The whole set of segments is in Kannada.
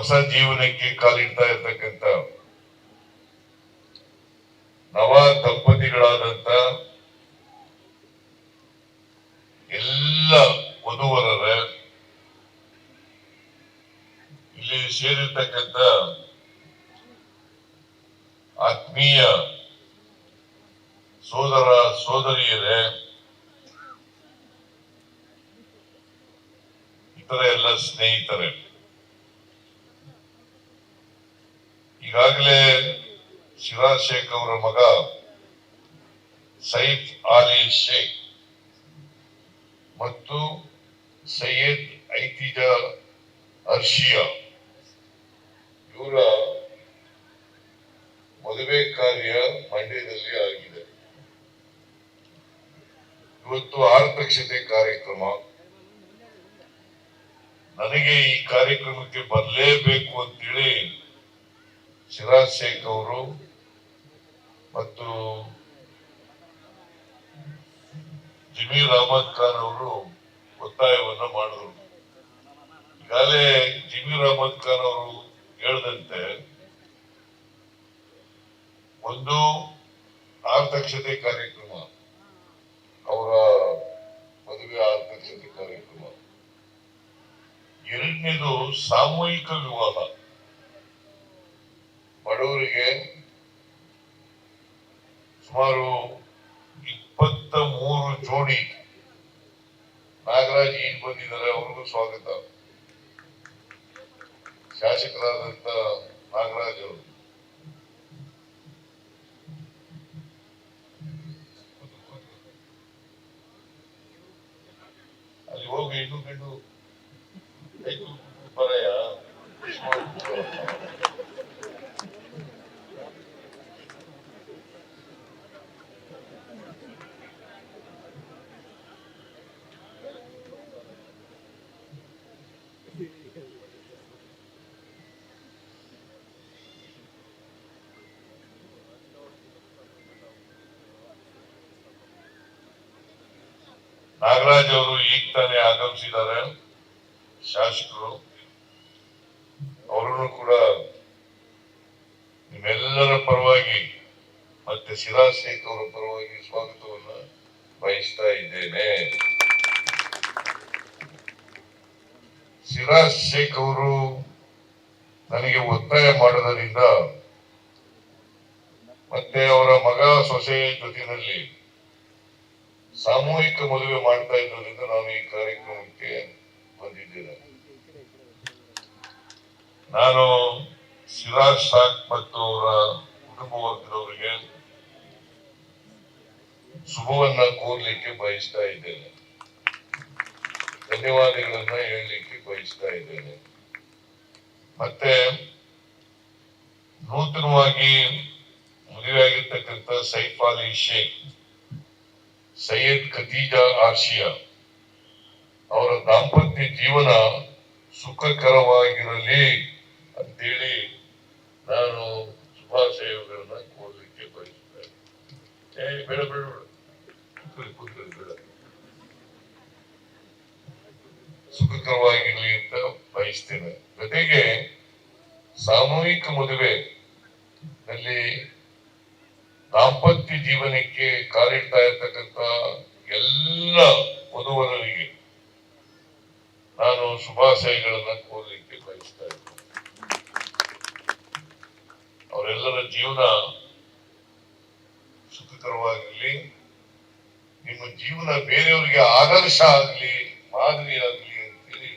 ಹೊಸ ಜೀವನಕ್ಕೆ ಕಾಲಿಡ್ತಾ ಇರ್ತಕ್ಕಂಥ ನವ ದಂಪತಿಗಳಾದಂತ ಎಲ್ಲ ವಧುವರರ ಇಲ್ಲಿ ಸೇರಿರ್ತಕ್ಕಂಥ ಆತ್ಮೀಯ ಸೋದರ ಸೋದರಿಯರೇ, ಇತರ ಎಲ್ಲ ಸ್ನೇಹಿತರೇ, ಈಗಾಗಲೇ ಶಿರಾಜ್ ಶೇಖ್ ಅವರ ಮಗ ಸೈಫ್ ಅಲಿ ಶೇಖ್ ಮತ್ತು ಸೈಯದ್ ಐತಿಜಾ ಅರ್ಷಿಯಾ ಇವರ ಮದುವೆ ಕಾರ್ಯ ಮಂಡ್ಯದಲ್ಲಿ ಆಗಿದೆ. ಇವತ್ತು ಆರತಕ್ಷತೆ ಕಾರ್ಯಕ್ರಮ. ನನಗೆ ಈ ಕಾರ್ಯಕ್ರಮಕ್ಕೆ ಬರಲೇಬೇಕು ಅಂತೇಳಿ ಶಿರಾಜ್ ಶೇಖ್ ಅವರು ಮತ್ತು ಜಮೀರ್ ಅಹಮದ್ ಖಾನ್ ಅವರು ಒತ್ತಾಯವನ್ನ ಮಾಡಿದ್ರು. ಈಗಾಗಲೇ ಜಮೀರ್ ಅಹಮದ್ ಖಾನ್ ಅವರು ಹೇಳಿದಂತೆ ಒಂದು ಆರತಕ್ಷತೆ ಕಾರ್ಯಕ್ರಮ, ಅವರ ಮದುವೆ ಆರತಕ್ಷತೆ ಕಾರ್ಯಕ್ರಮ. ಎರಡನೇದು ಸಾಮೂಹಿಕ ವಿವಾಹ. ಬಡವರಿಗೆ ಸುಮಾರು 23 ಜೋಡಿ. ನಾಗರಾಜ್ ಈಗ ಬಂದಿದ್ದಾರೆ, ಅವ್ರಿಗೂ ಸ್ವಾಗತ. ಶಾಸಕರಾದಂತ ನಾಗರಾಜ್ ಅವರು ಅಲ್ಲಿ ಹೋಗಿ ಹೆಣ್ಣು ಗಂಡು ಬರಯ ನಾಗರಾಜ್ ಅವರು ಈಗ ತಾನೇ ಆಗಮಿಸಿದ್ದಾರೆ, ಶಾಸಕರು. ಅವರನ್ನು ಕೂಡ ನಿಮ್ಮೆಲ್ಲರ ಪರವಾಗಿ ಮತ್ತೆ ಶಿರಾಜ್ ಶೇಖ್ ಅವರ ಪರವಾಗಿ ಸ್ವಾಗತವನ್ನು ಬಯಸ್ತಾ ಇದ್ದೇನೆ. ಶಿರಾಜ್ ಶೇಖ್ ಅವರು ನನಗೆ ಒತ್ತಾಯ ಮಾಡೋದರಿಂದ ಮತ್ತೆ ಅವರ ಮಗ ಸೊಸೆ ಜೊತೆಯಲ್ಲಿ ಸಾಮೂಹಿಕ ಮದುವೆ ಮಾಡ್ತಾ ಇರೋದ್ರಿಂದ ನಾನು ಈ ಕಾರ್ಯಕ್ರಮಕ್ಕೆ ಬಂದಿದ್ದೇನೆ. ನಾನು ಶಿರಾಜ್ ಶೇಖ್ ಮತ್ತು ಅವರ ಕುಟುಂಬ ವರ್ಗದವರಿಗೆ ಶುಭವನ್ನ ಕೋರ್ಲಿಕ್ಕೆ ಬಯಸ್ತಾ ಇದ್ದೇನೆ, ಧನ್ಯವಾದಗಳನ್ನ ಹೇಳಲಿಕ್ಕೆ ಬಯಸ್ತಾ ಇದ್ದೇನೆ. ಮತ್ತೆ ನೂತನವಾಗಿ ಮದುವೆಯಾಗಿರ್ತಕ್ಕಂಥ ಸೈಫ್ ಅಲಿ ಶೇಖ್, ಸೈಯದ್ ಖದೀಜಾ ಆರ್ಷಿಯಾ ಅವರ ದಾಂಪತ್ಯ ಜೀವನ ಸುಖಕರವಾಗಿರಲಿ ಅಂತೇಳಿ ನಾನು ಶುಭಾಶಯಗಳನ್ನ ಕೋರಲಿಕ್ಕೆ ಬಯಸುತ್ತೇನೆ. ಬೇಡ ಬೇಡ ಬೇಡ, ಸುಖಕರವಾಗಿರಲಿ ಅಂತ ಬಯಸ್ತೇನೆ. ಜೊತೆಗೆ ಸಾಮೂಹಿಕ ಮದುವೆ ನಲ್ಲಿ ದಾಂಪತ್ಯ ಜೀವನಕ್ಕೆ ಕಾಲಿಡ್ತಾ ಇರ್ತಕ್ಕಂಥ ಎಲ್ಲ ವಧುವರರಿಗೆ ನಾನು ಶುಭಾಶಯಗಳನ್ನ ಕೋರಲಿಕ್ಕೆ ಬಯಸ್ತಾ ಇದ್ದೇನೆ. ಅವರೆಲ್ಲರ ಜೀವನ ಸುಖಕರವಾಗಿರಲಿ, ನಿಮ್ಮ ಜೀವನ ಬೇರೆಯವರಿಗೆ ಆದರ್ಶ ಆಗಲಿ, ಮಾದರಿ ಆಗಲಿ ಅಂತೇಳಿ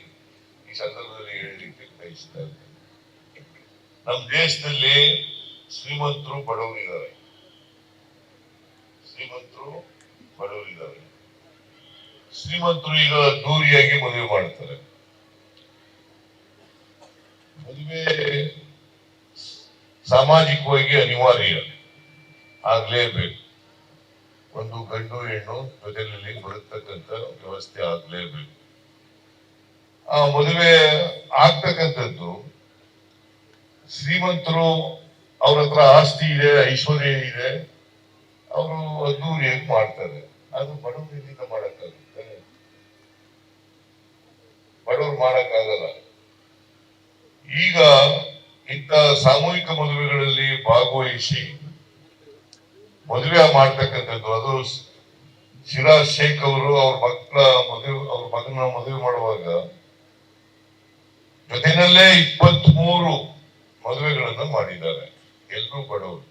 ಈ ಸಂದರ್ಭದಲ್ಲಿ ಹೇಳಲಿಕ್ಕೆ ಬಯಸ್ತಾ ಇದ್ದೇನೆ. ನಮ್ಮ ದೇಶದಲ್ಲಿ ಶ್ರೀಮಂತರು ಬಡವರಿದ್ದಾರೆ, ಶ್ರೀಮಂತರು ಈಗ ಅದ್ದೂರಿಯಾಗಿ ಮದುವೆ ಮಾಡ್ತಾರೆ. ಮದುವೆ ಸಾಮಾಜಿಕವಾಗಿ ಅನಿವಾರ್ಯ ಆಗ್ಲೇಬೇಕು. ಒಂದು ಗಂಡು ಹೆಣ್ಣು ಜೊತೆಯಲ್ಲಿ ಬರುತ್ತಕ್ಕಂಥ ವ್ಯವಸ್ಥೆ ಆಗ್ಲೇಬೇಕು. ಆ ಮದುವೆ ಆಗ್ತಕ್ಕಂಥದ್ದು ಶ್ರೀಮಂತರು, ಅವ್ರ ಹತ್ರ ಆಸ್ತಿ ಇದೆ, ಐಶ್ವರ್ಯ ಇದೆ, ಅವರು ಅದ್ದೂರಿಯಾಗಿ ಮಾಡ್ತಾರೆ. ಅದು ಬಡವರಿಂದ ಮಾಡಕ್ಕಾಗುತ್ತೆ? ಬಡವರು ಮಾಡಕ್ಕಾಗಲ್ಲ. ಈಗ ಇಂಥ ಸಾಮೂಹಿಕ ಮದುವೆಗಳಲ್ಲಿ ಭಾಗವಹಿಸಿ ಮದುವೆ ಮಾಡ್ತಕ್ಕಂಥದ್ದು, ಅದು ಸಿರಾಜ್ ಶೇಖ್ ಅವರು ಅವ್ರ ಮಗನ ಮದುವೆ ಮಾಡುವಾಗ ಜೊತೆನಲ್ಲೇ 23 ಮದುವೆಗಳನ್ನು ಮಾಡಿದ್ದಾರೆ. ಎಲ್ಲರೂ ಬಡವರು,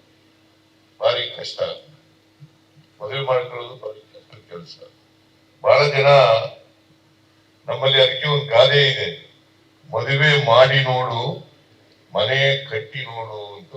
ಭಾರಿ ಕಷ್ಟ ಮದುವೆ ಮಾಡ್ಕೊಳ್ಳೋದು, ಭಾರಿ ಕಷ್ಟ ಕೆಲಸ. ಬಹಳ ಜನ ನಮ್ಮಲ್ಲಿ ಅದಕ್ಕೆ ಒಂದು ಗಾದೆ ಇದೆ, ಮದುವೆ ಮಾಡಿ ನೋಡು, ಮನೆ ಕಟ್ಟಿ ನೋಡು ಅಂತ.